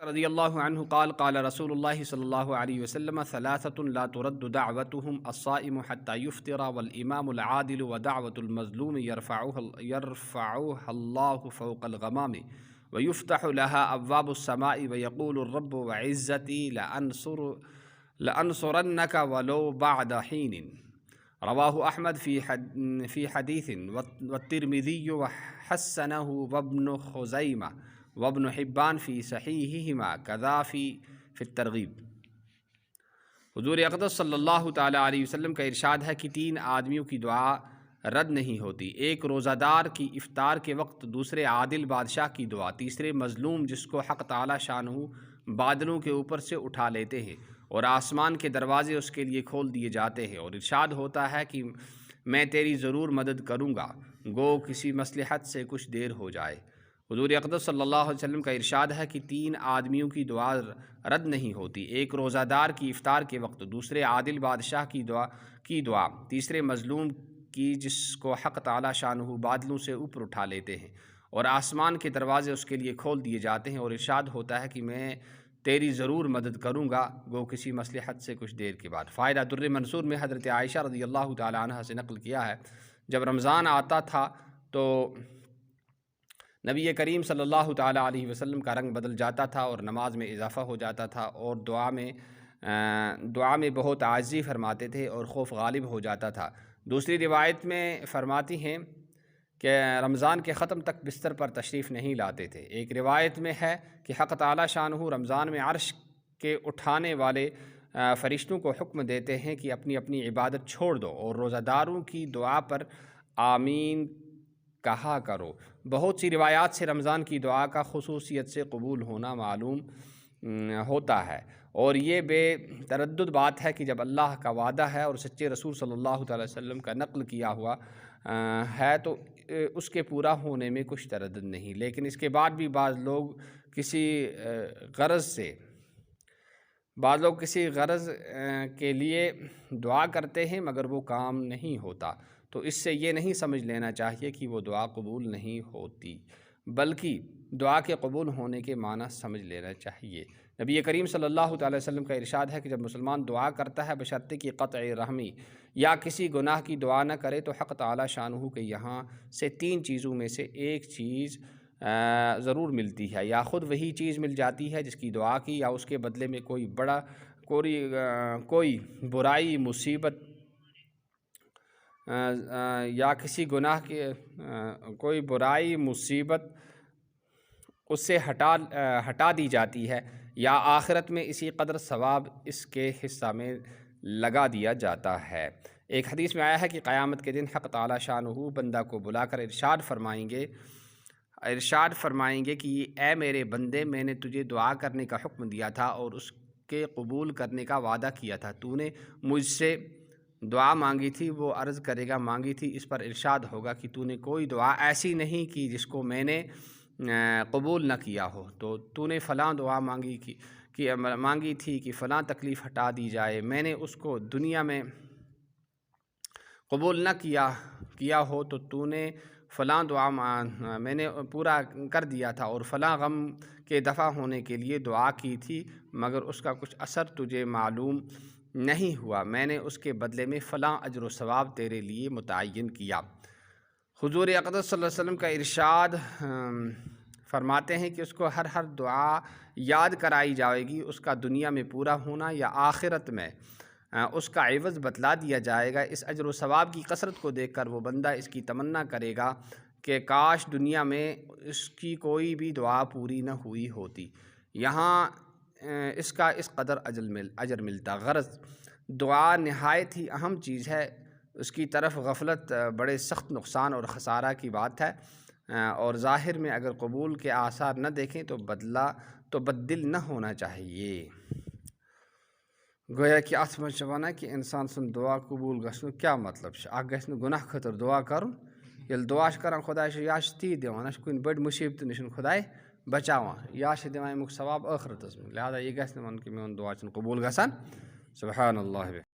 رضی اللہ عنہ قال قال رسول اللہ صلی اللہ علیہ وسلم ثلاثة لا ترد دعوتهم الصائم حتى يفطر والإمام العادل ودعوة المظلوم يرفعها الله فوق الغمام ويفتح لها أبواب السماء ويقول الرب وعزتي لأنصرنك ولو بعد حين رواه أحمد في حديث والترمذي وحسنه وابن خزيمة وابن حبان فی صحیحہما کذا فی الترغیب۔ حضور اقدس صلی اللہ تعالیٰ علیہ وسلم کا ارشاد ہے کہ 3 آدمیوں کی دعا رد نہیں ہوتی: ایک روزہ دار کی افطار کے وقت، دوسرے عادل بادشاہ کی دعا، تیسرے مظلوم جس کو حق تعالیٰ شانہ بادلوں کے اوپر سے اٹھا لیتے ہیں اور آسمان کے دروازے اس کے لیے کھول دیے جاتے ہیں، اور ارشاد ہوتا ہے کہ میں تیری ضرور مدد کروں گا گو کسی مصلحت سے کچھ دیر ہو جائے۔ حضور اقدس صلی اللہ علیہ وسلم کا ارشاد ہے کہ 3 آدمیوں کی دعا رد نہیں ہوتی: ایک روزہ دار کی افطار کے وقت، دوسرے عادل بادشاہ کی دعا، تیسرے مظلوم کی جس کو حق تعالیٰ شانہ بادلوں سے اوپر اٹھا لیتے ہیں اور آسمان کے دروازے اس کے لیے کھول دیے جاتے ہیں، اور ارشاد ہوتا ہے کہ میں تیری ضرور مدد کروں گا گو کسی مصلحت سے کچھ دیر کے بعد۔ فائدہ در منصور میں حضرت عائشہ رضی اللہ تعالیٰ عنہ سے نقل کیا ہے، جب رمضان آتا تھا تو نبی کریم صلی اللہ تعالیٰ علیہ وسلم کا رنگ بدل جاتا تھا اور نماز میں اضافہ ہو جاتا تھا، اور دعا میں بہت عاجزی فرماتے تھے اور خوف غالب ہو جاتا تھا۔ دوسری روایت میں فرماتی ہیں کہ رمضان کے ختم تک بستر پر تشریف نہیں لاتے تھے۔ ایک روایت میں ہے کہ حق تعالیٰ شانہ رمضان میں عرش کے اٹھانے والے فرشتوں کو حکم دیتے ہیں کہ اپنی اپنی عبادت چھوڑ دو اور روزہ داروں کی دعا پر آمین کہا کرو۔ بہت سی روایات سے رمضان کی دعا کا خصوصیت سے قبول ہونا معلوم ہوتا ہے، اور یہ بے تردد بات ہے کہ جب اللہ کا وعدہ ہے اور سچے رسول صلی اللہ تعالی وسلم کا نقل کیا ہوا ہے تو اس کے پورا ہونے میں کچھ تردد نہیں، لیکن اس کے بعد بھی بعض لوگ کسی غرض کے لیے دعا کرتے ہیں مگر وہ کام نہیں ہوتا، تو اس سے یہ نہیں سمجھ لینا چاہیے کہ وہ دعا قبول نہیں ہوتی، بلکہ دعا کے قبول ہونے کے معنی سمجھ لینا چاہیے۔ نبی کریم صلی اللہ تعالی وسلم کا ارشاد ہے کہ جب مسلمان دعا کرتا ہے بشرطے کہ قطع رحمی یا کسی گناہ کی دعا نہ کرے تو حق تعالی شانہ کے یہاں سے 3 چیزوں میں سے ایک چیز ضرور ملتی ہے، یا خود وہی چیز مل جاتی ہے جس کی دعا کی، یا اس کے بدلے میں کوئی برائی مصیبت یا کسی گناہ کی کوئی برائی مصیبت اس سے ہٹا دی جاتی ہے، یا آخرت میں اسی قدر ثواب اس کے حصہ میں لگا دیا جاتا ہے۔ ایک حدیث میں آیا ہے کہ قیامت کے دن حق تعالی شانہ بندہ کو بلا کر ارشاد فرمائیں گے کہ اے میرے بندے، میں نے تجھے دعا کرنے کا حکم دیا تھا اور اس کے قبول کرنے کا وعدہ کیا تھا، تو نے مجھ سے دعا مانگی تھی، وہ عرض کرے گا مانگی تھی، اس پر ارشاد ہوگا کہ تو نے کوئی دعا ایسی نہیں کی جس کو میں نے قبول نہ کیا ہو، تو تو نے فلاں دعا مانگی تھی کہ فلاں تکلیف ہٹا دی جائے، میں نے اس کو دنیا میں قبول نہ کیا ہو، تو تو نے فلاں دعا میں نے پورا کر دیا تھا، اور فلاں غم کے دفع ہونے کے لیے دعا کی تھی مگر اس کا کچھ اثر تجھے معلوم نہیں ہوا، میں نے اس کے بدلے میں فلاں اجر و ثواب تیرے لیے متعین کیا۔ حضور اقدس صلی اللہ علیہ وسلم کا ارشاد فرماتے ہیں کہ اس کو ہر دعا یاد کرائی جائے گی، اس کا دنیا میں پورا ہونا یا آخرت میں اس کا عوض بتلا دیا جائے گا۔ اس اجر و ثواب کی کثرت کو دیکھ کر وہ بندہ اس کی تمنا کرے گا کہ کاش دنیا میں اس کی کوئی بھی دعا پوری نہ ہوئی ہوتی، یہاں اس کا اس قدر اجر ملتا۔ غرض دعا نہایت ہی اہم چیز ہے، اس کی طرف غفلت بڑے سخت نقصان اور خسارہ کی بات ہے، اور ظاہر میں اگر قبول کے آثار نہ دیکھیں تو بددل نہ ہونا چاہیے۔ گویا کہ ات مجھ ونان کہ انسان سن دعا قبول گھن کیا مطلب گھن گناہ خاطر دعا کرن، یل دعا کران خدا یا تی دان کن بڑ مصیبت نش خدائے بچاوان، یا دان امیک ثواب ٲخرتس میں، لہذا یہ گھن ون کہ میون دعا قبول گژھان۔ سبحان اللہ۔